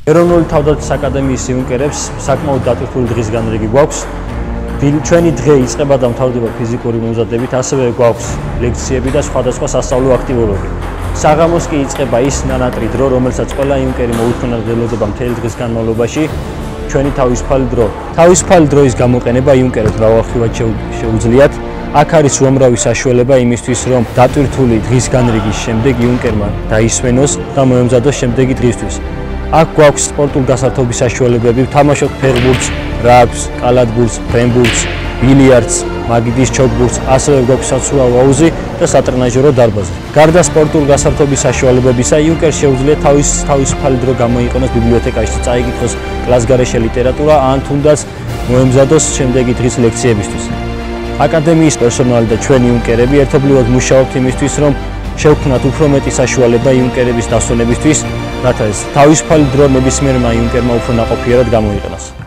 ეროვნული თავდაცვის აკადემიის იუნკერებს საკმაოდ დატვირთული დღის განრიგი გვაქვს. ჩვენი დღე იწყება და მთავრდება ფიზიკური მომზადებით, ასევე გვაქვს ლექციები და სხვადასხვა სასწავლო აქტივობები. საღამოს კი იწყება ის ნანატრი დრო, რომელსაც ყველა იუნკერი მოუთხოვნა ველოდება მთელი დღის განმავლობაში. ჩვენი თავისუფალი დრო. თავისუფალი დროის გამოყენება იუნკერებს მრავალხრივად შეუძლიათ. აქ არის უამრავი საშუალება იმისთვის, რომ დატვირთული დღის განრიგის შემდეგ იუნკერმა დაისვენოს და მოემზადოს შემდეგი დღისთვის. აქ გვაქვს სპორტულ გასართობის საშუალებები, ვთამაშობთ ფეხბურთს, რაგბს, კალათბურთს, ფრენბურთს, ბილიარდს, მაგიდის ჩოგბურთს, ასევე გვაქვს საცურაო აუზი და სატრენაჟერო დარბაზი. გარდა სპორტულ გასართობის საშუალებებისა, იუნკერს შეუძლია თავისუფალი დრო გამოიყენოს ბიბლიოთეკაში, წაიკითხოს კლასგარეშე ლიტერატურა, ან თუნდაც მოემზადოს შემდეგი დღის ლექციებისთვის. აკადემიის პერსონალი და ჩვენ იუნკერები ერთობლივად მუშაობთ იმისთვის, რომ შევქმნათ უფრო მეტი საშუალება იუნკერების დასვენებისთვის, რათა ეს თავისუფალი დრო ნებისმიერმა იუნკერმა უფრო ნაყოფიერად გამოიყენოს.